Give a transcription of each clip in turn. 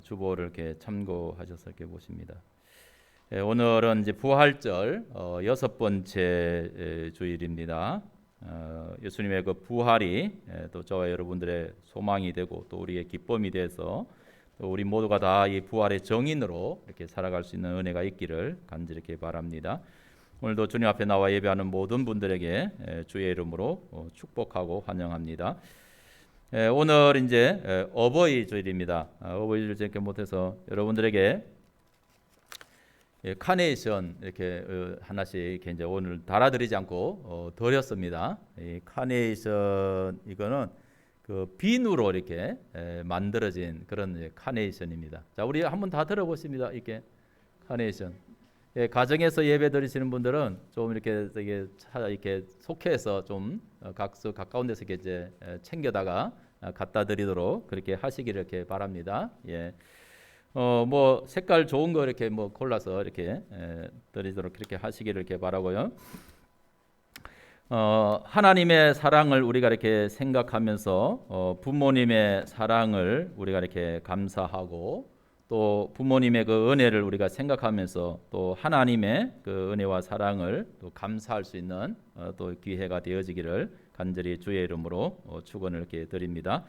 주보를 이렇게 참고하셔서 이렇게 보십니다. 오늘은 이제 부활절 여섯 번째 주일입니다. 예수님의 그 부활이 또 저와 여러분들의 소망이 되고 또 우리의 기쁨이 돼서 또 우리 모두가 다 이 부활의 정인으로 이렇게 살아갈 수 있는 은혜가 있기를 간절히 이렇게 바랍니다. 오늘도 주님 앞에 나와 예배하는 모든 분들에게 주의 이름으로 축복하고 환영합니다. 오늘 이제 어버이 주일입니다. 어버이 주일 이렇게 못해서 여러분들에게 카네이션 이렇게 하나씩 이렇게 이제 오늘 달아드리지 않고 드렸습니다. 이 카네이션 이거는 그 비누로 이렇게 만들어진 그런 카네이션입니다. 자, 우리 한번 다 들어보십니다. 이렇게 카네이션. 가정에서 예배 드리시는 분들은 좀 이렇게 속해서 좀 가까운 데서 이제 챙겨다가 갖다 드리도록 그렇게 하시기를 이렇게 바랍니다. 예. 뭐 색깔 좋은 거 이렇게 뭐 골라서 이렇게 드리도록 그렇게 하시기를 이렇게 바라고요. 하나님의 사랑을 우리가 이렇게 생각하면서 부모님의 사랑을 우리가 이렇게 감사하고 또 부모님의 그 은혜를 우리가 생각하면서 또 하나님의 그 은혜와 사랑을 또 감사할 수 있는 또 기회가 되어지기를 간절히 주의 이름으로 축원을 이렇게 드립니다.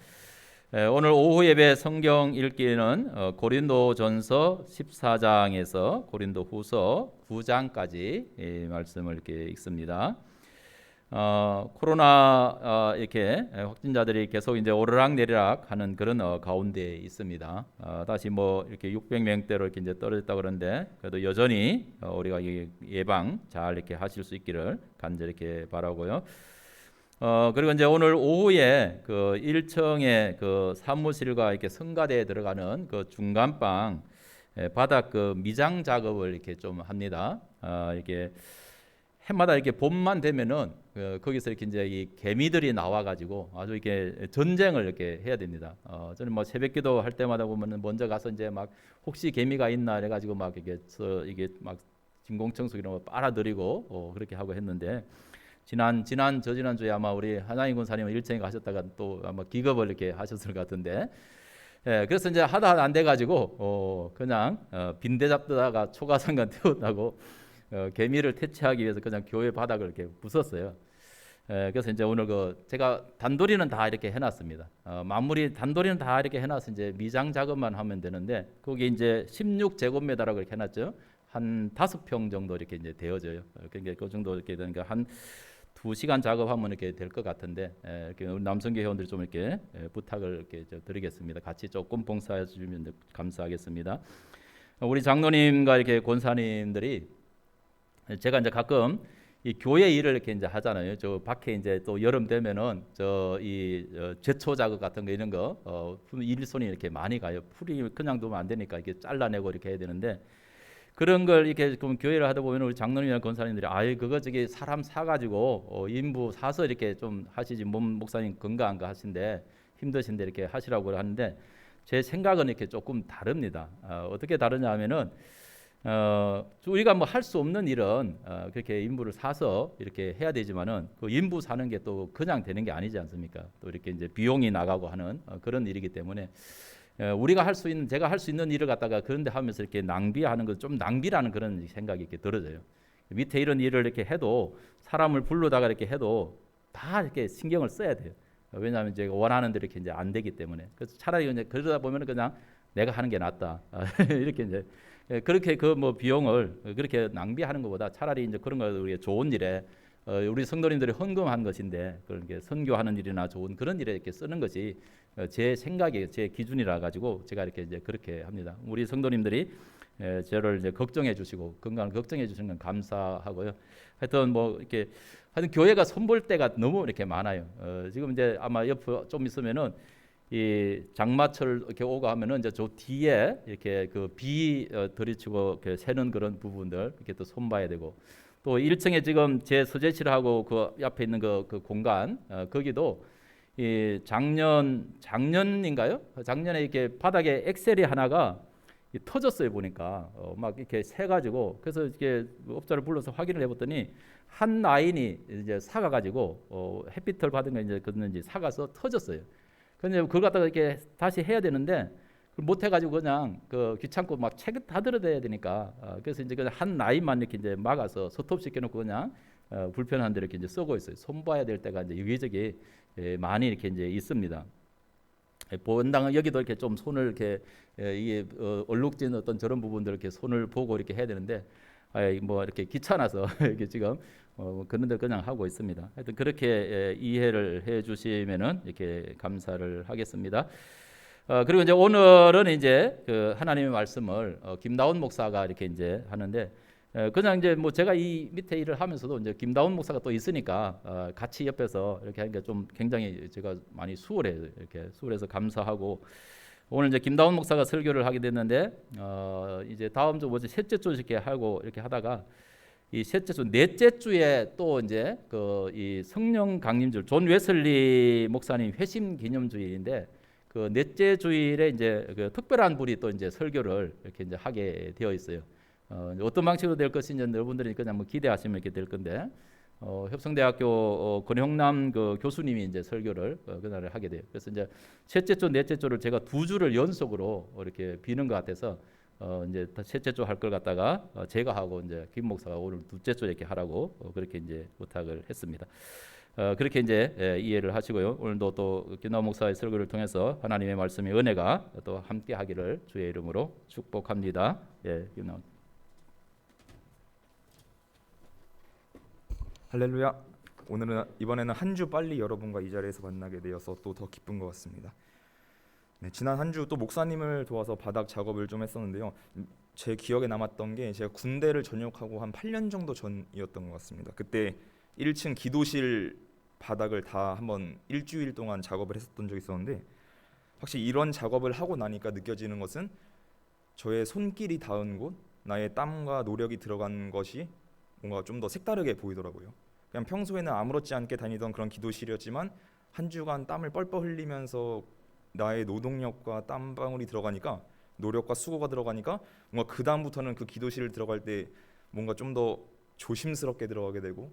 오늘 오후 예배 성경 읽기는 고린도전서 14장에서 고린도후서 9장까지 말씀을 이렇게 읽습니다. 코로나 이렇게 확진자들이 계속 이제 오르락내리락 하는 그런 가운데 있습니다. 다시 뭐 이렇게 600명대로 이렇게 이제 떨어졌다 그러는데 그래도 여전히 우리가 예방 잘 이렇게 하실 수 있기를 간절히 이렇게 바라고요. 그리고 이제 오늘 오후에 그 1층에 그 사무실과 이렇게 성가대에 들어가는 그 중간방 바닥 그 미장 작업을 이렇게 좀 합니다. 이렇게 해마다 이렇게 봄만 되면은 거기서 이렇게 이제 이 개미들이 나와가지고 아주 이렇게 전쟁을 이렇게 해야 됩니다. 저는 뭐 새벽기도 할 때마다 보면은 먼저 가서 이제 막 혹시 개미가 있나 해가지고 막 이게 막 진공청소기 이런 거 빨아들이고 그렇게 하고 했는데 저지난 주에 아마 우리 한양인 군사님은 일정에 가셨다가 또 아마 기겁을 이렇게 하셨을 것 같은데. 그래서 이제 하다 안 돼가지고 그냥 빈대 잡다가 초가상간 태웠다고. 개미를 퇴치하기 위해서 그냥 교회 바닥을 이렇게 부쉈어요. 그래서 이제 오늘 제가 단도리는 다 이렇게 해놨습니다. 마무리 단도리는 다 이렇게 해놔서 이제 미장 작업만 하면 되는데 거기 이제 16제곱미터라고 이렇게 해놨죠. 한 5평 정도 이렇게 이제 되어져요. 그러니까 그 정도 이렇게 되니까 한 2시간 작업하면 이렇게 될 것 같은데 이렇게 우리 남성교 회원들이 좀 이렇게 부탁을 이렇게 드리겠습니다. 같이 조금 봉사해 주시면 감사하겠습니다. 우리 장로님과 이렇게 권사님들이 제가 이제 가끔 이 교회 일을 이렇게 이제 하잖아요. 저 밖에 이제 또 여름 되면은 제초 작업 같은 거 이런 거 일손이 이렇게 많이 가요. 풀이 그냥 두면 안 되니까 이렇게 잘라내고 이렇게 해야 되는데 그런 걸 이렇게 그럼 교회를 하다 보면 우리 장로님이나 권사님들이 그거 저기 사람 사가지고 인부 사서 이렇게 좀 하시지 목사님 건강한 거 하신데 힘드신데 이렇게 하시라고 하는데 제 생각은 이렇게 조금 다릅니다. 어떻게 다르냐 하면은 우리가 뭐 할 수 없는 일은 그렇게 인부를 사서 이렇게 해야 되지만은 그 인부 사는 게 또 그냥 되는 게 아니지 않습니까? 또 이렇게 이제 비용이 나가고 하는 그런 일이기 때문에 우리가 제가 할 수 있는 일을 갖다가 그런데 하면서 이렇게 낭비하는 건 좀 낭비라는 그런 생각이 이렇게 들어져요. 밑에 이런 일을 이렇게 해도 사람을 부르다가 이렇게 해도 다 이렇게 신경을 써야 돼요. 왜냐하면 이제 원하는 대로 이렇게 이제 안 되기 때문에. 그래서 차라리 이제 그러다 보면 그냥 내가 하는 게 낫다. 이렇게 이제 그렇게 그 뭐 비용을 그렇게 낭비하는 것보다 차라리 이제 그런 거 우리가 좋은 일에 우리 성도님들이 헌금한 것인데 그런 게 선교하는 일이나 좋은 그런 일에 이렇게 쓰는 것이 제 생각이 제 기준이라 가지고 제가 이렇게 이제 그렇게 합니다. 우리 성도님들이 저를 이제 걱정해 주시고 건강을 걱정해 주시는 건 감사하고요. 하여튼 뭐 이렇게 하여튼 교회가 손볼 때가 너무 이렇게 많아요. 지금 이제 아마 옆에 좀 있으면은 이 장마철 이렇게 오고 하면은 이제 저 뒤에 이렇게 그 비 들이치고 이렇게 새는 그런 부분들 이렇게 또 손봐야 되고 또 1층에 지금 제 서재실하고 그 옆에 있는 그 공간 거기도 이 작년인가요? 작년에 이렇게 바닥에 엑셀이 하나가 터졌어요 보니까 막 이렇게 새 가지고 그래서 이렇게 업자를 불러서 확인을 해봤더니 한 라인이 이제 사가 가지고 햇빛을 받은 거 이제 그랬는지 사가서 터졌어요. 근데 그걸 갖다가 이렇게 다시 해야 되는데 못 해가지고 그냥 그 귀찮고 막 책 다 들어대야 되니까 그래서 이제 그냥 한 라인만 이렇게 이제 막아서 스톱 시켜놓고 그냥 불편한 대로 이렇게 이제 쓰고 있어요. 손 봐야 될 때가 이제 여기저기 많이 이렇게 이제 있습니다. 본당 여기도 이렇게 좀 손을 이렇게 이게 얼룩진 어떤 저런 부분들 이렇게 손을 보고 이렇게 해야 되는데 뭐 이렇게 귀찮아서 이렇게 지금 그런 데 그냥 하고 있습니다. 하여튼 그렇게 이해를 해주시면은 이렇게 감사를 하겠습니다. 그리고 이제 오늘은 이제 그 하나님의 말씀을 김다운 목사가 이렇게 이제 하는데 그냥 이제 뭐 제가 이 밑에 일을 하면서도 이제 김다운 목사가 또 있으니까 같이 옆에서 이렇게 하니까 좀 굉장히 제가 많이 수월해요. 이렇게 수월해서 감사하고 오늘 이제 김다운 목사가 설교를 하게 됐는데 이제 다음 주 뭐지 셋째 주 이렇게 하고 이렇게 하다가 이 셋째 주 넷째 주에 또 이제 그 이 성령 강림주일 존 웨슬리 목사님 회심 기념주일인데 그 넷째 주일에 이제 그 특별한 분이 또 이제 설교를 이렇게 이제 하게 되어 있어요. 어떤 방식으로 될 것인지 여러분들이 그냥 뭐 기대하시면 이렇게 될 건데 협성대학교 권형남 그 교수님이 이제 설교를 그날에 하게 돼요. 그래서 이제 셋째 주, 넷째 주를 제가 두 주를 연속으로 이렇게 비는 것 같아서 이제 셋째 주 할 걸 갖다가 제가 하고 이제 김 목사가 오늘 둘째 주 이렇게 하라고 그렇게 이제 부탁을 했습니다. 그렇게 이제 이해를 하시고요. 오늘도 또 김나우 목사의 설교를 통해서 하나님의 말씀의 은혜가 또 함께하기를 주의 이름으로 축복합니다. 예, 김나우. 할렐루야. 이번에는 한 주 빨리 여러분과 이 자리에서 만나게 되어서 또 더 기쁜 것 같습니다. 네, 지난 한 주 또 목사님을 도와서 바닥 작업을 좀 했었는데요. 제 기억에 남았던 게 제가 군대를 전역하고 한 8년 정도 전이었던 것 같습니다. 그때 1층 기도실 바닥을 다 한번 일주일 동안 작업을 했었던 적이 있었는데 확실히 이런 작업을 하고 나니까 느껴지는 것은 저의 손길이 닿은 곳, 나의 땀과 노력이 들어간 것이 뭔가 좀 더 색다르게 보이더라고요. 그냥 평소에는 아무렇지 않게 다니던 그런 기도실이었지만 한 주간 땀을 뻘뻘 흘리면서 나의 노동력과 땀방울이 들어가니까 노력과 수고가 들어가니까 뭔가 그 다음부터는 그 기도실을 들어갈 때 뭔가 좀 더 조심스럽게 들어가게 되고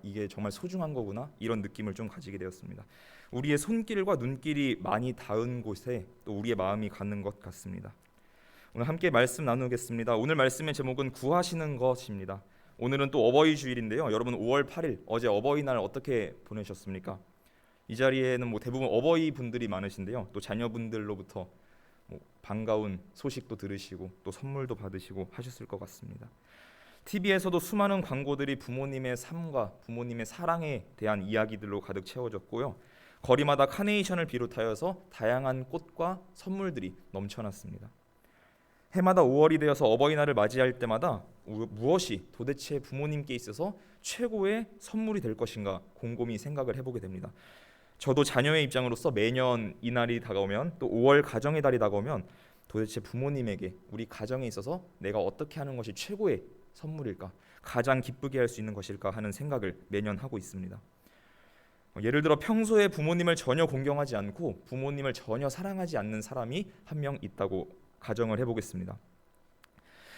이게 정말 소중한 거구나 이런 느낌을 좀 가지게 되었습니다. 우리의 손길과 눈길이 많이 닿은 곳에 또 우리의 마음이 가는 것 같습니다. 오늘 함께 말씀 나누겠습니다. 오늘 말씀의 제목은 구하시는 것입니다. 오늘은 또 어버이 주일인데요. 여러분 5월 8일 어제 어버이날 어떻게 보내셨습니까? 이 자리에는 뭐 대부분 어버이 분들이 많으신데요. 또 자녀분들로부터 뭐 반가운 소식도 들으시고 또 선물도 받으시고 하셨을 것 같습니다. TV에서도 수많은 광고들이 부모님의 삶과 부모님의 사랑에 대한 이야기들로 가득 채워졌고요. 거리마다 카네이션을 비롯하여서 다양한 꽃과 선물들이 넘쳐났습니다. 해마다 5월이 되어서 어버이날을 맞이할 때마다 무엇이 도대체 부모님께 있어서 최고의 선물이 될 것인가 곰곰이 생각을 해보게 됩니다. 저도 자녀의 입장으로서 매년 이 날이 다가오면 또 5월 가정의 달이 다가오면 도대체 부모님에게 우리 가정에 있어서 내가 어떻게 하는 것이 최고의 선물일까, 가장 기쁘게 할 수 있는 것일까 하는 생각을 매년 하고 있습니다. 예를 들어 평소에 부모님을 전혀 공경하지 않고 부모님을 전혀 사랑하지 않는 사람이 한 명 있다고 가정을 해보겠습니다.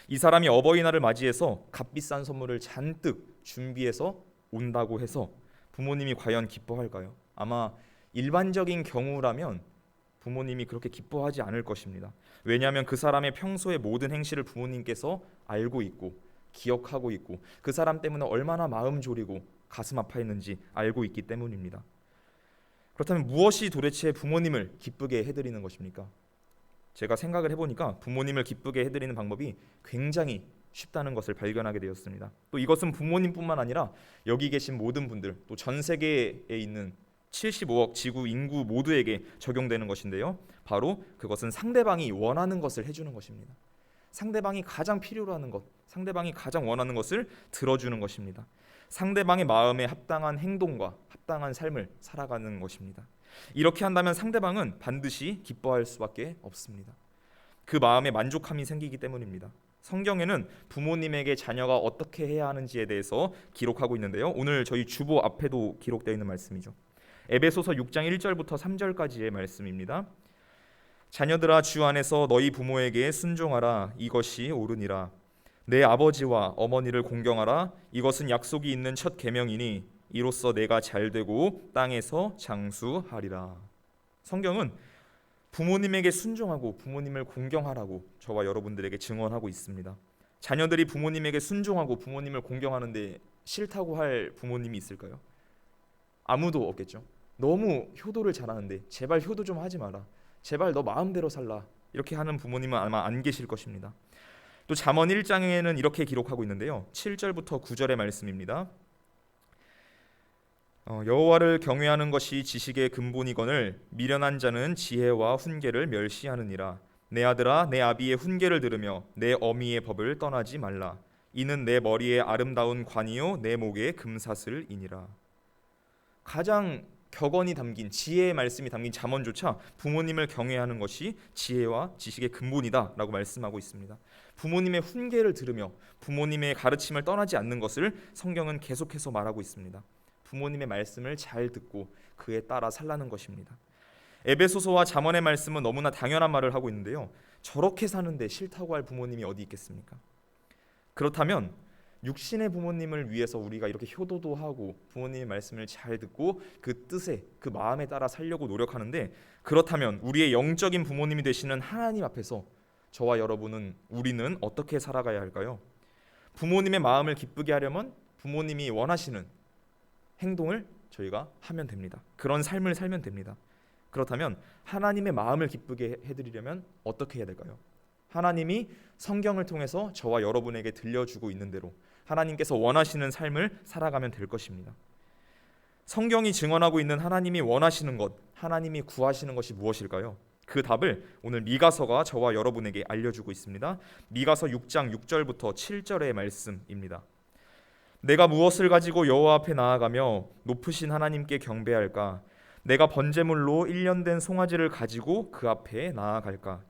이 사람이 어버이날을 맞이해서 값비싼 선물을 잔뜩 준비해서 온다고 해서 부모님이 과연 기뻐할까요? 아마 일반적인 경우라면 부모님이 그렇게 기뻐하지 않을 것입니다. 왜냐하면 그 사람의 평소의 모든 행실을 부모님께서 알고 있고 기억하고 있고 그 사람 때문에 얼마나 마음 졸이고 가슴 아파했는지 알고 있기 때문입니다. 그렇다면 무엇이 도대체 부모님을 기쁘게 해드리는 것입니까? 제가 생각을 해보니까 부모님을 기쁘게 해드리는 방법이 굉장히 쉽다는 것을 발견하게 되었습니다. 또 이것은 부모님뿐만 아니라 여기 계신 모든 분들, 또 전 세계에 있는 75억 지구 인구 모두에게 적용되는 것인데요. 바로 그것은 상대방이 원하는 것을 해주는 것입니다. 상대방이 가장 필요로 하는 것, 상대방이 가장 원하는 것을 들어주는 것입니다. 상대방의 마음에 합당한 행동과 합당한 삶을 살아가는 것입니다. 이렇게 한다면 상대방은 반드시 기뻐할 수밖에 없습니다. 그 마음에 만족함이 생기기 때문입니다. 성경에는 부모님에게 자녀가 어떻게 해야 하는지에 대해서 기록하고 있는데요. 오늘 저희 주보 앞에도 기록되어 있는 말씀이죠. 에베소서 6장 1절부터 3절까지의 말씀입니다. 자녀들아 주 안에서 너희 부모에게 순종하라. 이것이 옳으니라. 내 아버지와 어머니를 공경하라. 이것은 약속이 있는 첫 계명이니 이로써 내가 잘되고 땅에서 장수하리라. 성경은 부모님에게 순종하고 부모님을 공경하라고 저와 여러분들에게 증언하고 있습니다. 자녀들이 부모님에게 순종하고 부모님을 공경하는데 싫다고 할 부모님이 있을까요? 아무도 없겠죠. 너무 효도를 잘하는데 제발 효도 좀 하지 마라. 제발 너 마음대로 살라. 이렇게 하는 부모님은 아마 안 계실 것입니다. 또 잠언 1장에는 이렇게 기록하고 있는데요. 7절부터 9절의 말씀입니다. 여호와를 경외하는 것이 지식의 근본이거늘 미련한 자는 지혜와 훈계를 멸시하느니라. 내 아들아 내 아비의 훈계를 들으며 내 어미의 법을 떠나지 말라. 이는 내 머리에 아름다운 관이요 내 목에 금사슬이니라. 가장 격언이 담긴 지혜의 말씀이 담긴 잠언조차 부모님을 경외하는 것이 지혜와 지식의 근본이다라고 말씀하고 있습니다. 부모님의 훈계를 들으며 부모님의 가르침을 떠나지 않는 것을 성경은 계속해서 말하고 있습니다. 부모님의 말씀을 잘 듣고 그에 따라 살라는 것입니다. 에베소서와 잠언의 말씀은 너무나 당연한 말을 하고 있는데요. 저렇게 사는데 싫다고 할 부모님이 어디 있겠습니까? 그렇다면 육신의 부모님을 위해서 우리가 이렇게 효도도 하고 부모님의 말씀을 잘 듣고 그 뜻에 그 마음에 따라 살려고 노력하는데, 그렇다면 우리의 영적인 부모님이 되시는 하나님 앞에서 저와 여러분은 우리는 어떻게 살아가야 할까요? 부모님의 마음을 기쁘게 하려면 부모님이 원하시는 행동을 저희가 하면 됩니다. 그런 삶을 살면 됩니다. 그렇다면 하나님의 마음을 기쁘게 해드리려면 어떻게 해야 될까요? 하나님이 성경을 통해서 저와 여러분에게 들려주고 있는 대로 하나님께서 원하시는 삶을 살아가면 될 것입니다. 성경이 증언하고 있는 하나님이 원하시는 것, 하나님이 구하시는 것이 무엇일까요? 그 답을 오늘 미가서가 저와 여러분에게 알려주고 있습니다. 미가서 6장 6절부터 7절의 말씀입니다. 내가 무엇을 가지고 여호와 앞에 나아가며 높으신 하나님께 경배할까? 내가 번제물로 1년 된 송아지를 가지고 그 앞에 나아갈까?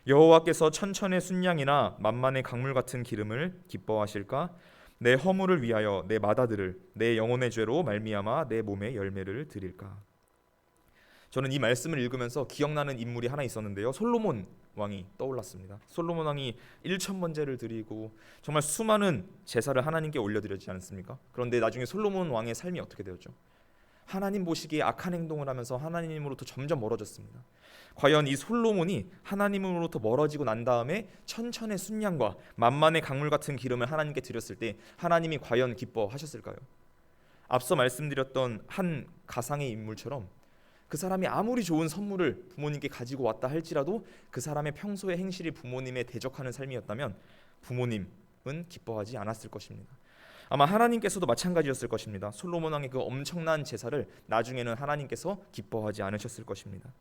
여호와께서 천천의 순양이나 만만의 강물 같은 기름을 기뻐하실까? 내 허물을 위하여 내 맏아들을 내 영혼의 죄로 말미암아 내 몸에 열매를 드릴까? 저는 이 말씀을 읽으면서 기억나는 인물이 하나 있었는데요. 솔로몬 왕이 떠올랐습니다. 솔로몬 왕이 1,000번제를 드리고 정말 수많은 제사를 하나님께 올려드렸지 않습니까? 그런데 나중에 솔로몬 왕의 삶이 어떻게 되었죠? 하나님 보시기에 악한 행동을 하면서 하나님으로부터 점점 멀어졌습니다. 과연 이 솔로몬이 하나님으로부터 멀어지고 난 다음에 천천의 순양과 만만의 강물 같은 기름을 하나님께 드렸을 때 하나님이 과연 기뻐하셨을까요? 앞서 말씀드렸던 한 가상의 인물처럼 그 사람이 아무리 좋은 선물을 부모님께 가지고 왔다 할지라도 그 사람의 평소의 행실이 부모님에 대적하는 삶이었다면 부모님은 기뻐하지 않았을 것입니다. 아마 하나님께서도 마찬가지였을 것입니다. 솔로몬 왕의 그 엄청난 제사를 나중에는 하나님께서 기뻐하지 않으셨을 것입니다.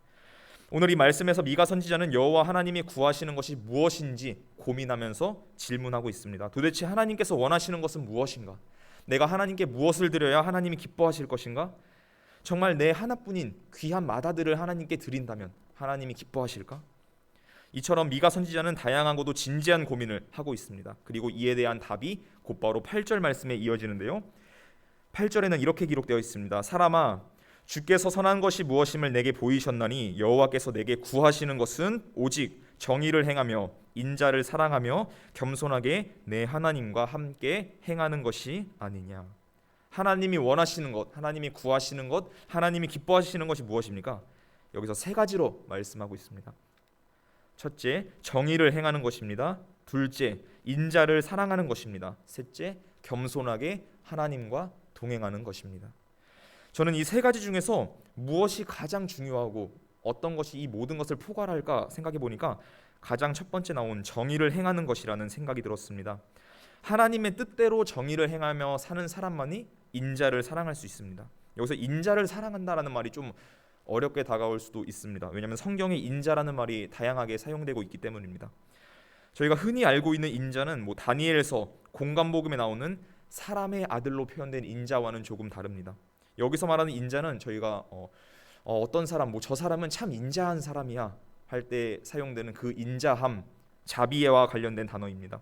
오늘 이 말씀에서 미가 선지자는 여호와 하나님이 구하시는 것이 무엇인지 고민하면서 질문하고 있습니다. 도대체 하나님께서 원하시는 것은 무엇인가? 내가 하나님께 무엇을 드려야 하나님이 기뻐하실 것인가? 정말 내 하나뿐인 귀한 맏아들을 하나님께 드린다면 하나님이 기뻐하실까? 이처럼 미가 선지자는 다양하고도 진지한 고민을 하고 있습니다. 그리고 이에 대한 답이 곧바로 8절 말씀에 이어지는데요. 8절에는 이렇게 기록되어 있습니다. 사람아, 주께서 선한 것이 무엇임을 내게 보이셨나니 여호와께서 내게 구하시는 것은 오직 정의를 행하며 인자를 사랑하며 겸손하게 내 하나님과 함께 행하는 것이 아니냐. 하나님이 원하시는 것, 하나님이 구하시는 것, 하나님이 기뻐하시는 것이 무엇입니까? 여기서 세 가지로 말씀하고 있습니다. 첫째, 정의를 행하는 것입니다. 둘째, 인자를 사랑하는 것입니다. 셋째, 겸손하게 하나님과 동행하는 것입니다. 저는 이 세 가지 중에서 무엇이 가장 중요하고 어떤 것이 이 모든 것을 포괄할까 생각해 보니까 가장 첫 번째 나온 정의를 행하는 것이라는 생각이 들었습니다. 하나님의 뜻대로 정의를 행하며 사는 사람만이 인자를 사랑할 수 있습니다. 여기서 인자를 사랑한다라는 말이 좀 어렵게 다가올 수도 있습니다. 왜냐하면 성경에 인자라는 말이 다양하게 사용되고 있기 때문입니다. 저희가 흔히 알고 있는 인자는 다니엘서 공간복음에 나오는 사람의 아들로 표현된 인자와는 조금 다릅니다. 여기서 말하는 인자는 저희가 어떤 사람, 저 사람은 참 인자한 사람이야 할 때 사용되는 그 인자함, 자비와 관련된 단어입니다.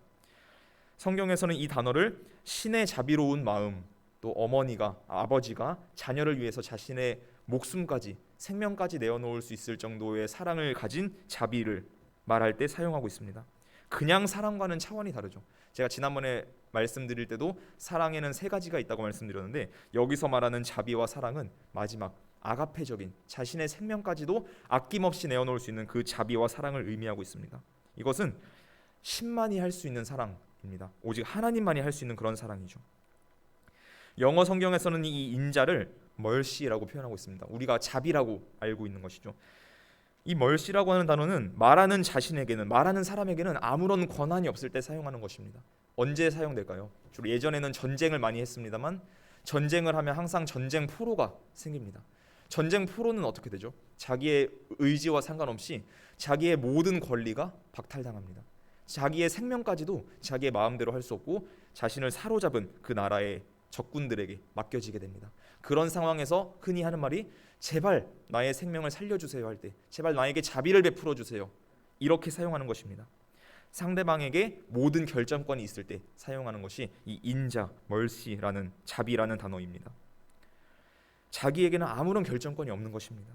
성경에서는 이 단어를 신의 자비로운 마음, 또 어머니가, 아버지가 자녀를 위해서 자신의 목숨까지, 생명까지 내어놓을 수 있을 정도의 사랑을 가진 자비를 말할 때 사용하고 있습니다. 그냥 사랑과는 차원이 다르죠. 제가 지난번에 말씀드릴 때도 사랑에는 세 가지가 있다고 말씀드렸는데 여기서 말하는 자비와 사랑은 마지막 아가페적인 자신의 생명까지도 아낌없이 내어놓을 수 있는 그 자비와 사랑을 의미하고 있습니다. 이것은 신만이 할 수 있는 사랑입니다. 오직 하나님만이 할 수 있는 그런 사랑이죠. 영어 성경에서는 이 인자를 mercy라고 표현하고 있습니다. 우리가 자비라고 알고 있는 것이죠. 이 mercy라고 하는 단어는 말하는 사람에게는 아무런 권한이 없을 때 사용하는 것입니다. 언제 사용될까요? 주로 예전에는 전쟁을 많이 했습니다만 전쟁을 하면 항상 전쟁 포로가 생깁니다. 전쟁 포로는 어떻게 되죠? 자기의 의지와 상관없이 자기의 모든 권리가 박탈당합니다. 자기의 생명까지도 자기의 마음대로 할 수 없고 자신을 사로잡은 그 나라의 적군들에게 맡겨지게 됩니다. 그런 상황에서 흔히 하는 말이 제발 나의 생명을 살려주세요 할 때, 제발 나에게 자비를 베풀어 주세요, 이렇게 사용하는 것입니다. 상대방에게 모든 결정권이 있을 때 사용하는 것이 이 인자, mercy라는 자비라는 단어입니다. 자기에게는 아무런 결정권이 없는 것입니다.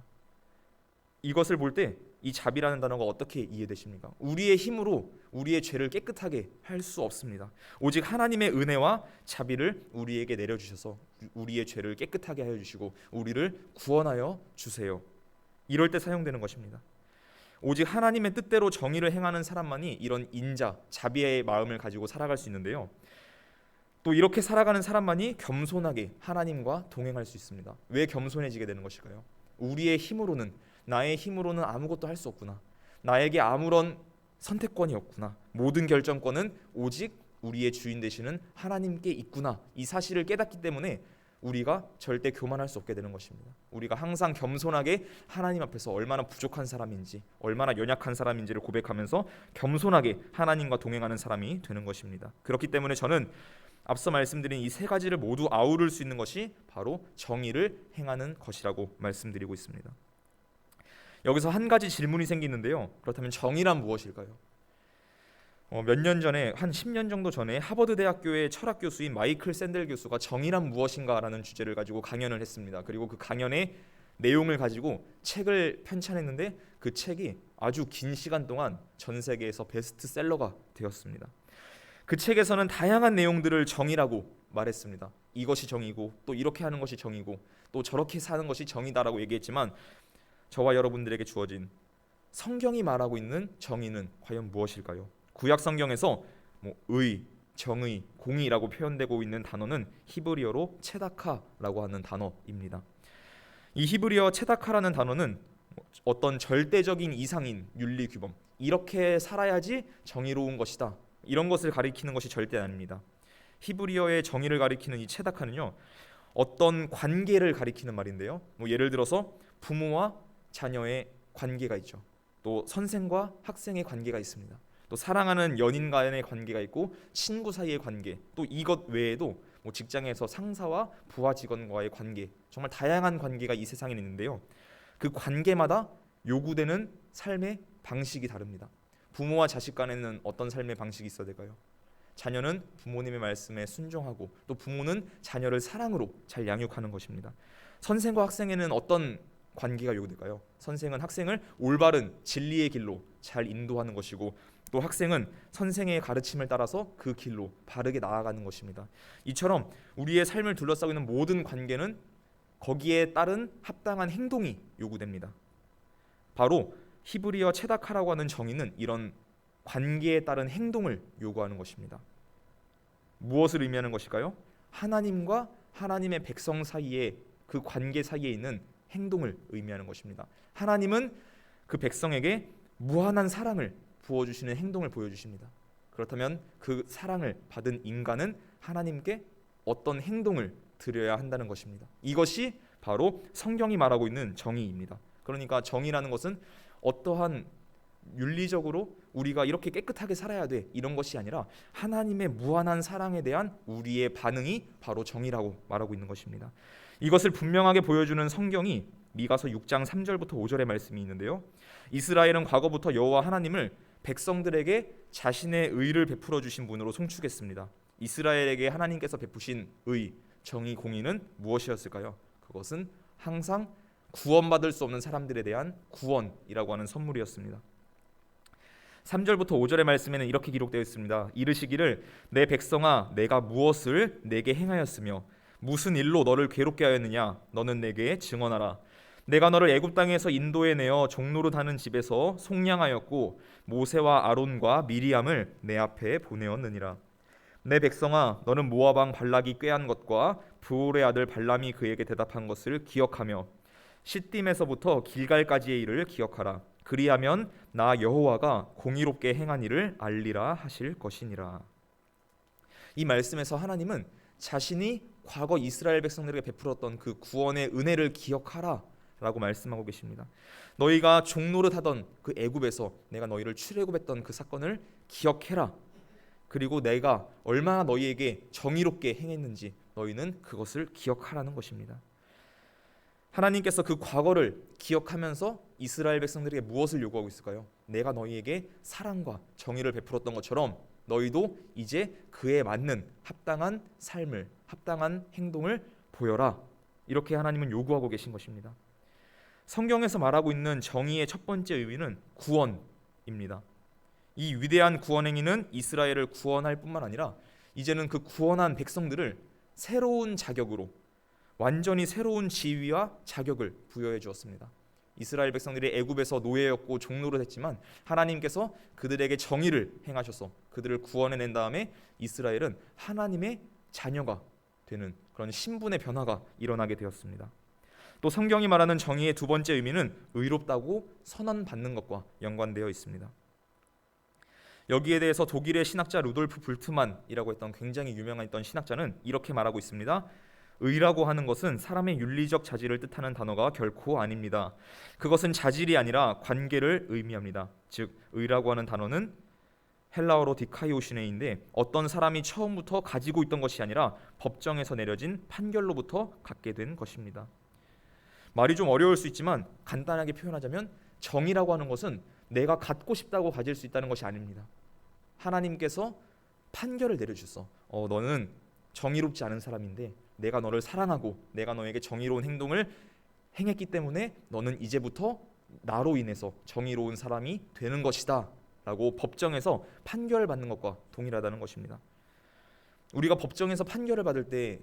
이것을 볼 때 이 자비라는 단어가 어떻게 이해되십니까? 우리의 힘으로 우리의 죄를 깨끗하게 할 수 없습니다. 오직 하나님의 은혜와 자비를 우리에게 내려주셔서 우리의 죄를 깨끗하게 하여 주시고 우리를 구원하여 주세요. 이럴 때 사용되는 것입니다. 오직 하나님의 뜻대로 정의를 행하는 사람만이 이런 인자, 자비의 마음을 가지고 살아갈 수 있는데요. 또 이렇게 살아가는 사람만이 겸손하게 하나님과 동행할 수 있습니다. 왜 겸손해지게 되는 것일까요? 우리의 힘으로는, 나의 힘으로는 아무것도 할 수 없구나, 나에게 아무런 선택권이 없구나, 모든 결정권은 오직 우리의 주인 되시는 하나님께 있구나, 이 사실을 깨닫기 때문에 우리가 절대 교만할 수 없게 되는 것입니다. 우리가 항상 겸손하게 하나님 앞에서 얼마나 부족한 사람인지, 얼마나 연약한 사람인지를 고백하면서 겸손하게 하나님과 동행하는 사람이 되는 것입니다. 그렇기 때문에 저는 앞서 말씀드린 이 세 가지를 모두 아우를 수 있는 것이 바로 정의를 행하는 것이라고 말씀드리고 있습니다. 여기서 한 가지 질문이 생기는데요. 그렇다면 정의란 무엇일까요? 몇 년 전에, 한 10년 정도 전에 하버드 대학교의 철학 교수인 마이클 샌델 교수가 정의란 무엇인가라는 주제를 가지고 강연을 했습니다. 그리고 그 강연의 내용을 가지고 책을 편찬했는데 그 책이 아주 긴 시간 동안 전 세계에서 베스트셀러가 되었습니다. 그 책에서는 다양한 내용들을 정의라고 말했습니다. 이것이 정의고, 또 이렇게 하는 것이 정의고, 또 저렇게 사는 것이 정의다라고 얘기했지만 저와 여러분들에게 주어진 성경이 말하고 있는 정의는 과연 무엇일까요? 구약 성경에서 의, 정의, 공의라고 표현되고 있는 단어는 히브리어로 체다카라고 하는 단어입니다. 이 히브리어 체다카라는 단어는 어떤 절대적인 이상인 윤리 규범, 이렇게 살아야지 정의로운 것이다, 이런 것을 가리키는 것이 절대 아닙니다. 히브리어의 정의를 가리키는 이 체다카는요, 어떤 관계를 가리키는 말인데요. 예를 들어서 부모와 자녀의 관계가 있죠. 또 선생과 학생의 관계가 있습니다. 또 사랑하는 연인 간의 관계가 있고 친구 사이의 관계, 또 이것 외에도 직장에서 상사와 부하 직원과의 관계, 정말 다양한 관계가 이 세상에 있는데요. 그 관계마다 요구되는 삶의 방식이 다릅니다. 부모와 자식 간에는 어떤 삶의 방식이 있어야 될까요? 자녀는 부모님의 말씀에 순종하고 또 부모는 자녀를 사랑으로 잘 양육하는 것입니다. 선생과 학생에는 어떤 관계가 요구될까요? 선생은 학생을 올바른 진리의 길로 잘 인도하는 것이고 또 학생은 선생의 가르침을 따라서 그 길로 바르게 나아가는 것입니다. 이처럼 우리의 삶을 둘러싸고 있는 모든 관계는 거기에 따른 합당한 행동이 요구됩니다. 바로 히브리어 체다카라고 하는 정의는 이런 관계에 따른 행동을 요구하는 것입니다. 무엇을 의미하는 것일까요? 하나님과 하나님의 백성 사이에, 그 관계 사이에 있는 행동을 의미하는 것입니다. 하나님은 그 백성에게 무한한 사랑을 부어주시는 행동을 보여주십니다. 그렇다면 그 사랑을 받은 인간은 하나님께 어떤 행동을 드려야 한다는 것입니다. 이것이 바로 성경이 말하고 있는 정의입니다. 그러니까 정의라는 것은 어떠한 윤리적으로 우리가 이렇게 깨끗하게 살아야 돼, 이런 것이 아니라 하나님의 무한한 사랑에 대한 우리의 반응이 바로 정의라고 말하고 있는 것입니다. 이것을 분명하게 보여주는 성경이 미가서 6장 3절부터 5절의 말씀이 있는데요. 이스라엘은 과거부터 여호와 하나님을 백성들에게 자신의 의를 베풀어 주신 분으로 송축했습니다. 이스라엘에게 하나님께서 베푸신 의, 정의, 공의는 무엇이었을까요? 그것은 항상 구원받을 수 없는 사람들에 대한 구원이라고 하는 선물이었습니다. 3절부터 5절의 말씀에는 이렇게 기록되어 있습니다. 이르시기를 내 백성아 내가 무엇을 내게 행하였으며 무슨 일로 너를 괴롭게 하였느냐, 너는 내게 증언하라. 내가 너를 애굽 땅에서 인도해 내어 종로로 다는 집에서 속량하였고 모세와 아론과 미리암을 내 앞에 보내었느니라. 내 백성아, 너는 모압 왕 발락이 꾀한 것과 브올의 아들 발람이 그에게 대답한 것을 기억하며 시딤에서부터 길갈까지의 일을 기억하라. 그리하면 나 여호와가 공의롭게 행한 일을 알리라 하실 것이니라. 이 말씀에서 하나님은 자신이 과거 이스라엘 백성들에게 베풀었던 그 구원의 은혜를 기억하라 라고 말씀하고 계십니다. 너희가 종노릇하던 그 애굽에서 내가 너희를 출애굽했던 그 사건을 기억해라. 그리고 내가 얼마나 너희에게 정의롭게 행했는지 너희는 그것을 기억하라는 것입니다. 하나님께서 그 과거를 기억하면서 이스라엘 백성들에게 무엇을 요구하고 있을까요? 내가 너희에게 사랑과 정의를 베풀었던 것처럼 너희도 이제 그에 맞는 합당한 삶을, 합당한 행동을 보여라. 이렇게 하나님은 요구하고 계신 것입니다. 성경에서 말하고 있는 정의의 첫 번째 의미는 구원입니다. 이 위대한 구원 행위는 이스라엘을 구원할 뿐만 아니라 이제는 그 구원한 백성들을 새로운 자격으로, 완전히 새로운 지위와 자격을 부여해 주었습니다. 이스라엘 백성들이 애굽에서 노예였고 종노릇 했지만 하나님께서 그들에게 정의를 행하셔서 그들을 구원해낸 다음에 이스라엘은 하나님의 자녀가 되는 그런 신분의 변화가 일어나게 되었습니다. 또 성경이 말하는 정의의 두 번째 의미는 의롭다고 선언받는 것과 연관되어 있습니다. 여기에 대해서 독일의 신학자 루돌프 불트만이라고 했던 굉장히 유명한 신학자는 이렇게 말하고 있습니다. 의라고 하는 것은 사람의 윤리적 자질을 뜻하는 단어가 결코 아닙니다. 그것은 자질이 아니라 관계를 의미합니다. 즉 의라고 하는 단어는 헬라어로 디카이오시네인데 어떤 사람이 처음부터 가지고 있던 것이 아니라 법정에서 내려진 판결로부터 갖게 된 것입니다. 말이 좀 어려울 수 있지만 간단하게 표현하자면 정의라고 하는 것은 내가 갖고 싶다고 가질 수 있다는 것이 아닙니다. 하나님께서 판결을 내려주셔서 너는 정의롭지 않은 사람인데 내가 너를 사랑하고 내가 너에게 정의로운 행동을 행했기 때문에 너는 이제부터 나로 인해서 정의로운 사람이 되는 것이다 라고 법정에서 판결을 받는 것과 동일하다는 것입니다. 우리가 법정에서 판결을 받을 때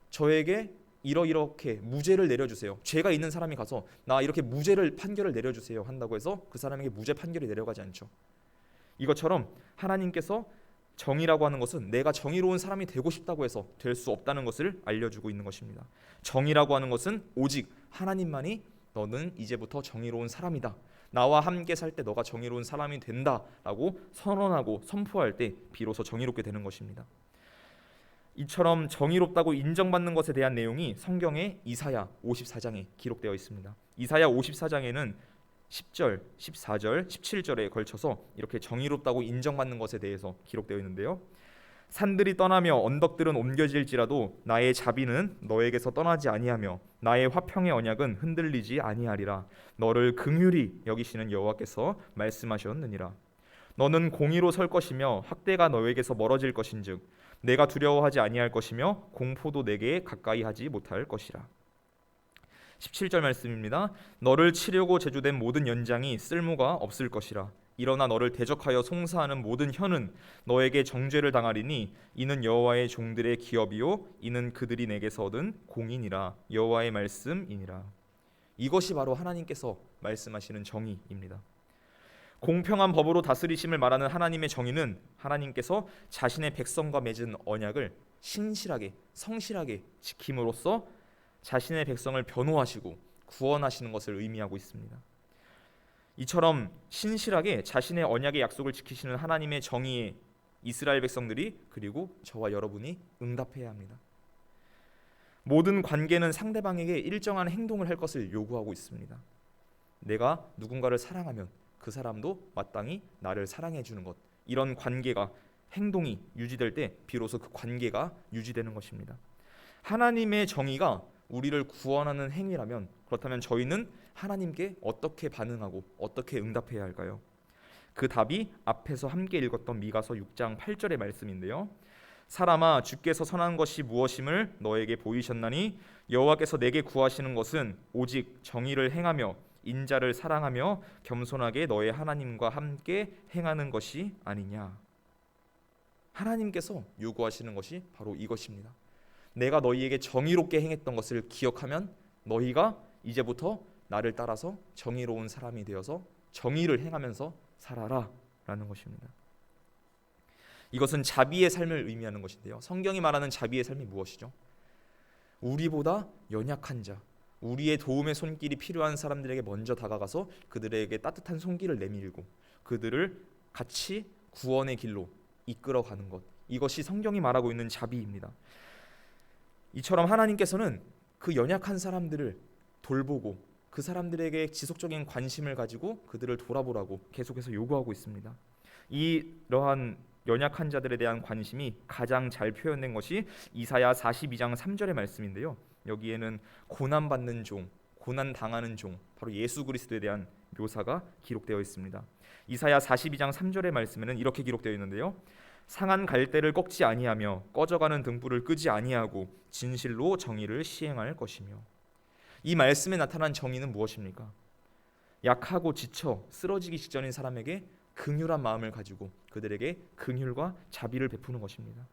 저에게 이렇게 무죄를 내려주세요, 죄가 있는 사람이 가서 나 이렇게 무죄를 판결을 내려주세요 한다고 해서 그 사람에게 무죄 판결이 내려가지 않죠. 이것처럼 하나님께서 정의라고 하는 것은 내가 정의로운 사람이 되고 싶다고 해서 될 수 없다는 것을 알려주고 있는 것입니다. 정의라고 하는 것은 오직 하나님만이 너는 이제부터 정의로운 사람이다, 나와 함께 살 때 너가 정의로운 사람이 된다라고 선언하고 선포할 때 비로소 정의롭게 되는 것입니다. 이처럼 정의롭다고 인정받는 것에 대한 내용이 성경의 이사야 54장에 기록되어 있습니다. 이사야 54장에는 10절, 14절, 17절에 걸쳐서 이렇게 정의롭다고 인정받는 것에 대해서 기록되어 있는데요. 산들이 떠나며 언덕들은 옮겨질지라도 나의 자비는 너에게서 떠나지 아니하며 나의 화평의 언약은 흔들리지 아니하리라. 너를 긍휼히 여기시는 여호와께서 말씀하셨느니라. 너는 공의로 설 것이며 학대가 너에게서 멀어질 것인즉 내가 두려워하지 아니할 것이며 공포도 내게 가까이 하지 못할 것이라. 17절 말씀입니다. 너를 치려고 제조된 모든 연장이 쓸모가 없을 것이라. 일어나 너를 대적하여 송사하는 모든 혀는 너에게 정죄를 당하리니 이는 여호와의 종들의 기업이요 이는 그들이 내게서 얻은 공이니라. 여호와의 말씀이니라. 이것이 바로 하나님께서 말씀하시는 정의입니다. 공평한 법으로 다스리심을 말하는 하나님의 정의는 하나님께서 자신의 백성과 맺은 언약을 신실하게 성실하게 지킴으로써 자신의 백성을 변호하시고 구원하시는 것을 의미하고 있습니다. 이처럼 신실하게 자신의 언약의 약속을 지키시는 하나님의 정의에 이스라엘 백성들이 그리고 저와 여러분이 응답해야 합니다. 모든 관계는 상대방에게 일정한 행동을 할 것을 요구하고 있습니다. 내가 누군가를 사랑하면 그 사람도 마땅히 나를 사랑해 주는 것, 이런 관계가 행동이 유지될 때 비로소 그 관계가 유지되는 것입니다. 하나님의 정의가 우리를 구원하는 행위라면 그렇다면 저희는 하나님께 어떻게 반응하고 어떻게 응답해야 할까요? 그 답이 앞에서 함께 읽었던 미가서 6장 8절의 말씀인데요. 사람아 주께서 선한 것이 무엇임을 너에게 보이셨나니 여호와께서 내게 구하시는 것은 오직 정의를 행하며 인자를 사랑하며 겸손하게 너의 하나님과 함께 행하는 것이 아니냐. 하나님께서 요구하시는 것이 바로 이것입니다. 내가 너희에게 정의롭게 행했던 것을 기억하면 너희가 이제부터 나를 따라서 정의로운 사람이 되어서 정의를 행하면서 살아라 라는 것입니다. 이것은 자비의 삶을 의미하는 것인데요. 성경이 말하는 자비의 삶이 무엇이죠? 우리보다 연약한 자, 우리의 도움의 손길이 필요한 사람들에게 먼저 다가가서 그들에게 따뜻한 손길을 내밀고 그들을 같이 구원의 길로 이끌어가는 것, 이것이 성경이 말하고 있는 자비입니다. 이처럼 하나님께서는 그 연약한 사람들을 돌보고 그 사람들에게 지속적인 관심을 가지고 그들을 돌아보라고 계속해서 요구하고 있습니다. 이러한 연약한 자들에 대한 관심이 가장 잘 표현된 것이 이사야 42장 3절의 말씀인데요. 여기에는 고난받는 종, 고난당하는 종, 바로 예수 그리스도에 대한 묘사가 기록되어 있습니다. 이사야 42장 3절의 말씀에는 이렇게 기록되어 있는데요. 상한 갈대를 꺾지 아니하며 꺼져가는 등불을 끄지 아니하고 진실로 정의를 시행할 것이며. 이 말씀에 나타난 정의는 무엇입니까? 약하고 지쳐 쓰러지기 직전인 사람에게 긍휼한 마음을 가지고 그들에게 긍휼과 자비를 베푸는 것입니다.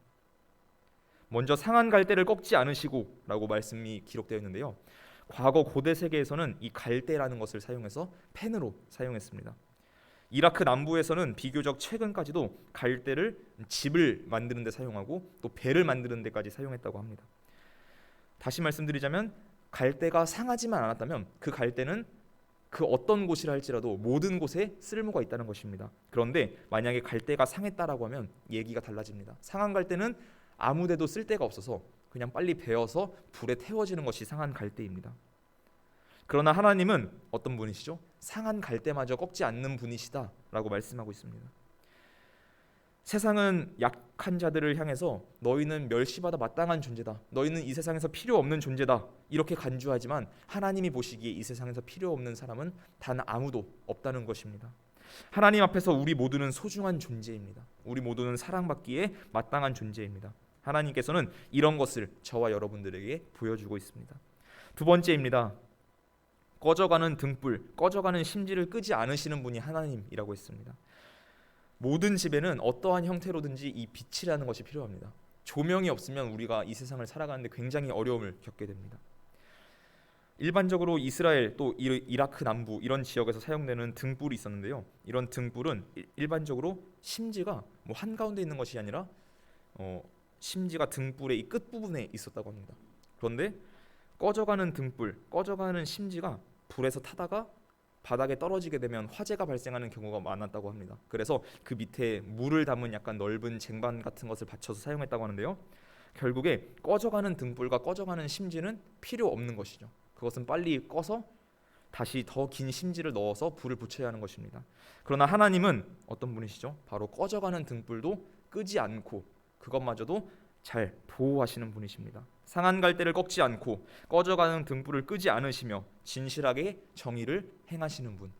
먼저 상한 갈대를 꺾지 않으시고 라고 말씀이 기록되어 있는데요. 과거 고대 세계에서는 이 갈대라는 것을 사용해서 펜으로 사용했습니다. 이라크 남부에서는 비교적 최근까지도 갈대를 집을 만드는 데 사용하고 또 배를 만드는 데까지 사용했다고 합니다. 다시 말씀드리자면 갈대가 상하지만 않았다면 그 갈대는 그 어떤 곳이라 할지라도 모든 곳에 쓸모가 있다는 것입니다. 그런데 만약에 갈대가 상했다라고 하면 얘기가 달라집니다. 상한 갈대는 아무 데도 쓸 데가 없어서 그냥 빨리 베어서 불에 태워지는 것이 상한 갈대입니다. 그러나 하나님은 어떤 분이시죠? 상한 갈대마저 꺾지 않는 분이시다라고 말씀하고 있습니다. 세상은 약한 자들을 향해서 너희는 멸시받아 마땅한 존재다, 너희는 이 세상에서 필요 없는 존재다 이렇게 간주하지만 하나님이 보시기에 이 세상에서 필요 없는 사람은 단 아무도 없다는 것입니다. 하나님 앞에서 우리 모두는 소중한 존재입니다. 우리 모두는 사랑받기에 마땅한 존재입니다. 하나님께서는 이런 것을 저와 여러분들에게 보여주고 있습니다. 두 번째입니다. 꺼져가는 등불, 꺼져가는 심지를 끄지 않으시는 분이 하나님이라고 했습니다. 모든 집에는 어떠한 형태로든지 이 빛이라는 것이 필요합니다. 조명이 없으면 우리가 이 세상을 살아가는데 굉장히 어려움을 겪게 됩니다. 일반적으로 이스라엘 또 이라크 남부 이런 지역에서 사용되는 등불이 있었는데요. 이런 등불은 일반적으로 심지가 뭐 한가운데 있는 것이 아니라 심지가 등불의 이 끝부분에 있었다고 합니다. 그런데 꺼져가는 등불, 꺼져가는 심지가 불에서 타다가 바닥에 떨어지게 되면 화재가 발생하는 경우가 많았다고 합니다. 그래서 그 밑에 물을 담은 약간 넓은 쟁반 같은 것을 받쳐서 사용했다고 하는데요. 결국에 꺼져가는 등불과 꺼져가는 심지는 필요 없는 것이죠. 그것은 빨리 꺼서 다시 더 긴 심지를 넣어서 불을 붙여야 하는 것입니다. 그러나 하나님은 어떤 분이시죠? 바로 꺼져가는 등불도 끄지 않고 그것마저도 잘 보호하시는 분이십니다. 상한 갈대를 꺾지 않고 꺼져가는 등불을 끄지 않으시며 진실하게 정의를 행하시는 분,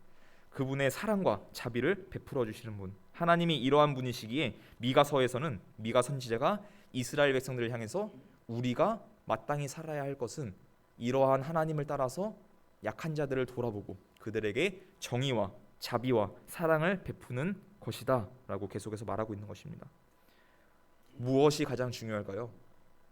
그분의 사랑과 자비를 베풀어 주시는 분, 하나님이 이러한 분이시기에 미가서에서는 미가 선지자가 이스라엘 백성들을 향해서 우리가 마땅히 살아야 할 것은 이러한 하나님을 따라서 약한 자들을 돌아보고 그들에게 정의와 자비와 사랑을 베푸는 것이다 라고 계속해서 말하고 있는 것입니다. 무엇이 가장 중요할까요?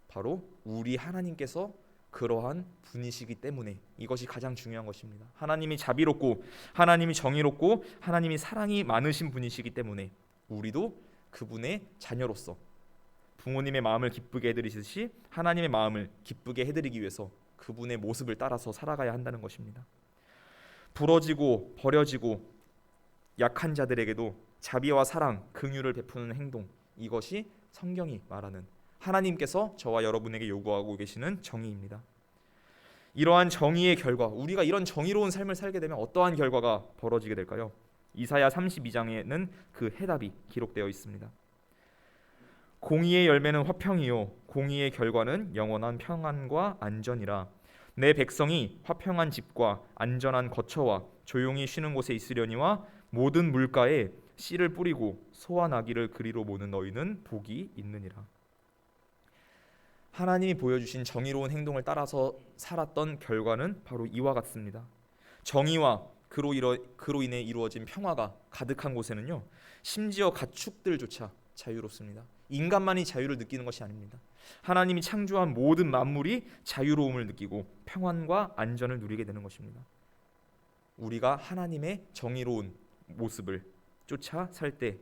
바로 우리 하나님께서 그러한 분이시기 때문에 이것이 가장 중요한 것입니다. 하나님이 자비롭고 하나님이 정의롭고 하나님이 사랑이 많으신 분이시기 때문에 우리도 그분의 자녀로서 부모님의 마음을 기쁘게 해드리듯이 하나님의 마음을 기쁘게 해드리기 위해서 그분의 모습을 따라서 살아가야 한다는 것입니다. 부러지고 버려지고 약한 자들에게도 자비와 사랑, 긍휼을 베푸는 행동, 이것이 성경이 말하는 하나님께서 저와 여러분에게 요구하고 계시는 정의입니다. 이러한 정의의 결과, 우리가 이런 정의로운 삶을 살게 되면 어떠한 결과가 벌어지게 될까요? 이사야 32장에는 그 해답이 기록되어 있습니다. 공의의 열매는 화평이요 공의의 결과는 영원한 평안과 안전이라. 내 백성이 화평한 집과 안전한 거처와 조용히 쉬는 곳에 있으려니와 모든 물가에 씨를 뿌리고 소와 나귀를 그리로 모는 너희는 복이 있느니라. 하나님이 보여주신 정의로운 행동을 따라서 살았던 결과는 바로 이와 같습니다. 정의와 그로 인해 이루어진 평화가 가득한 곳에는요, 심지어 가축들조차 자유롭습니다. 인간만이 자유를 느끼는 것이 아닙니다. 하나님이 창조한 모든 만물이 자유로움을 느끼고 평안과 안전을 누리게 되는 것입니다. 우리가 하나님의 정의로운 모습을 쫓아 살 때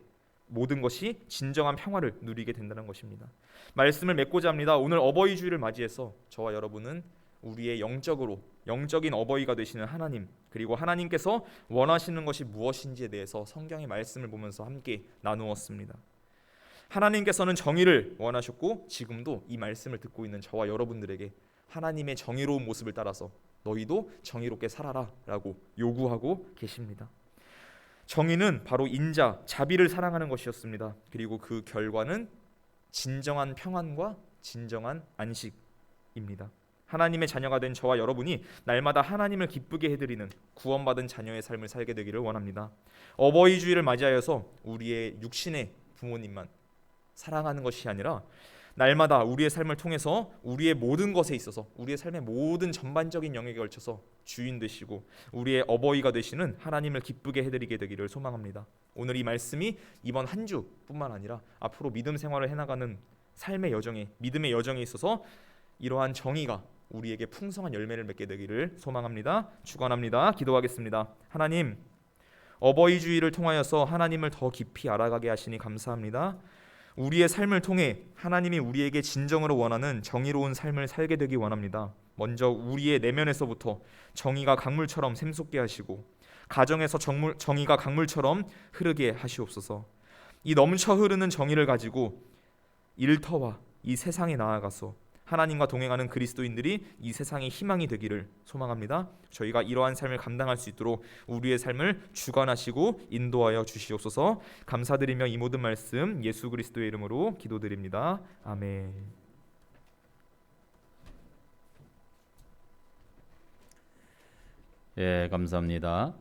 모든 것이 진정한 평화를 누리게 된다는 것입니다. 말씀을 맺고자 합니다. 오늘 어버이 주일을 맞이해서 저와 여러분은 우리의 영적인 어버이가 되시는 하나님, 그리고 하나님께서 원하시는 것이 무엇인지에 대해서 성경의 말씀을 보면서 함께 나누었습니다. 하나님께서는 정의를 원하셨고 지금도 이 말씀을 듣고 있는 저와 여러분들에게 하나님의 정의로운 모습을 따라서 너희도 정의롭게 살아라 라고 요구하고 계십니다. 정의는 바로 인자, 자비를 사랑하는 것이었습니다. 그리고 그 결과는 진정한 평안과 진정한 안식입니다. 하나님의 자녀가 된 저와 여러분이 날마다 하나님을 기쁘게 해드리는 구원받은 자녀의 삶을 살게 되기를 원합니다. 어버이 주일을 맞이하여서 우리의 육신의 부모님만 사랑하는 것이 아니라 날마다 우리의 삶을 통해서 우리의 모든 것에 있어서 우리의 삶의 모든 전반적인 영역에 걸쳐서 주인 되시고 우리의 어버이가 되시는 하나님을 기쁘게 해드리게 되기를 소망합니다. 오늘 이 말씀이 이번 한 주뿐만 아니라 앞으로 믿음 생활을 해나가는 삶의 여정에, 믿음의 여정에 있어서 이러한 정의가 우리에게 풍성한 열매를 맺게 되기를 소망합니다. 축원합니다. 기도하겠습니다. 하나님, 어버이 주일을 통하여서 하나님을 더 깊이 알아가게 하시니 감사합니다. 우리의 삶을 통해 하나님이 우리에게 진정으로 원하는 정의로운 삶을 살게 되기 원합니다. 먼저 우리의 내면에서부터 정의가 강물처럼 샘솟게 하시고 가정에서 정의가 강물처럼 흐르게 하시옵소서. 이 넘쳐 흐르는 정의를 가지고 일터와 이 세상에 나아가서 하나님과 동행하는 그리스도인들이 이 세상의 희망이 되기를 소망합니다. 저희가 이러한 삶을 감당할 수 있도록 우리의 삶을 주관하시고 인도하여 주시옵소서. 감사드리며 이 모든 말씀 예수 그리스도의 이름으로 기도드립니다. 아멘. 예, 감사합니다.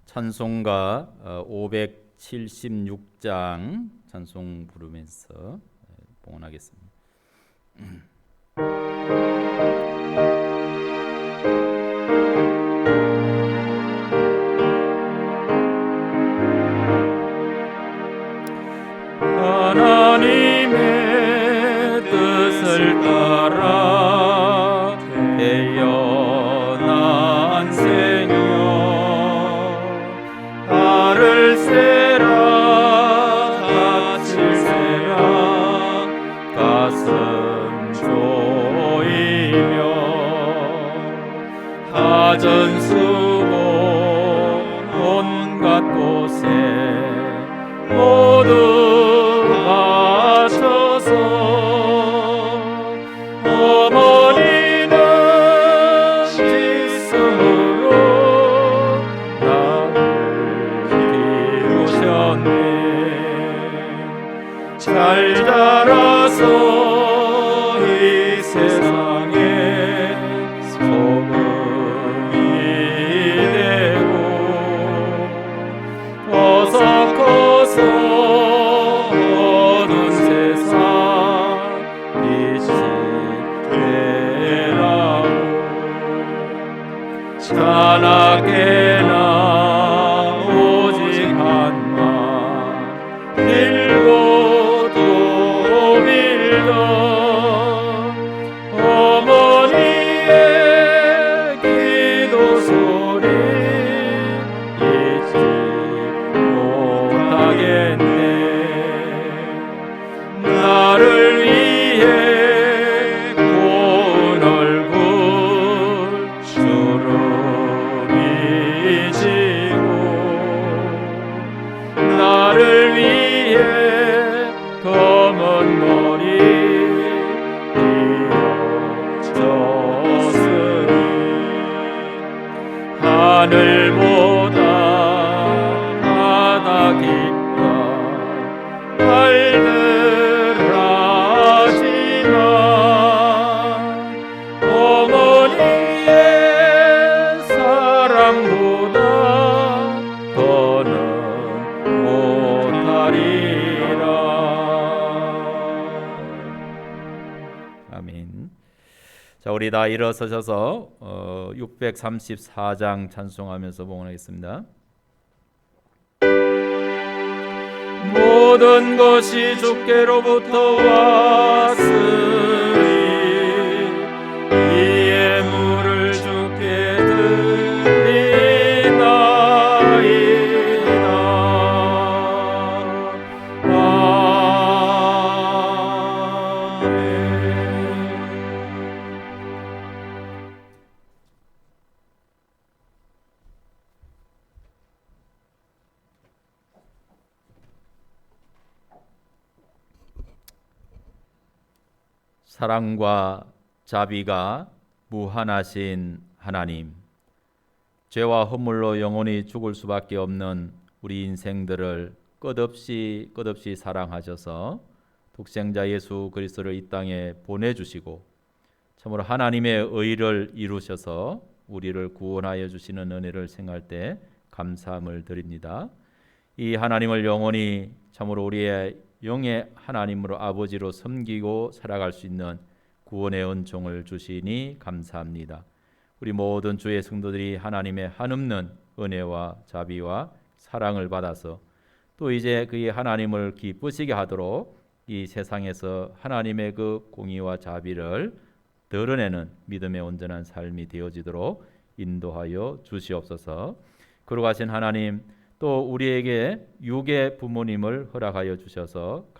찬송가 576장 찬송 부르면서 봉헌하겠습니다. 하나님의 뜻을 따라 태어난 생명 달을 세라 닻을 세라 가슴 조이며 하전수고 온갖 곳에 모두 바쳐서 어머니는 지성으로 나를 키우셨네. 잘 자라서 이 세상에 소금이 되고 어서 커서 어두운 세상 빛이 되라고 자나깨나 오직 한마 빌고 또 빌던 어머니의 기도 소리 잊지 못하겠네. 나를 위해 고운 얼굴 주름이 지고 나를 위해 검은 머리 이어졌으니 하늘보다 바다 깊다 알들하지만 어머니의 사랑보다 더는 못하리라. 아멘. 자, 우리 다 일어서셔서 634장 찬송하면서 봉헌하겠습니다. 모든 것이 주께로부터 왔으니 이 예물을 주께 드리네. 사랑과 자비가 무한하신 하나님, 죄와 허물로 영원히 죽을 수밖에 없는 우리 인생들을 끝없이 사랑하셔서 독생자 예수 그리스도를 이 땅에 보내주시고 참으로 하나님의 의를 이루셔서 우리를 구원하여 주시는 은혜를 생각할 때 감사함을 드립니다. 이 하나님을 영원히 참으로 우리의 영의 하나님으로 아버지로 섬기고 살아갈 수 있는 구원의 은총을 주시니 감사합니다. 우리 모든 주의 성도들이 하나님의 한없는 은혜와 자비와 사랑을 받아서 또 이제 그의 하나님을 기쁘시게 하도록 이 세상에서 하나님의 그 공의와 자비를 드러내는 믿음의 온전한 삶이 되어지도록 인도하여 주시옵소서. 그러고 하신 하나님, 또 우리에게 육의 부모님을 허락하여 주셔서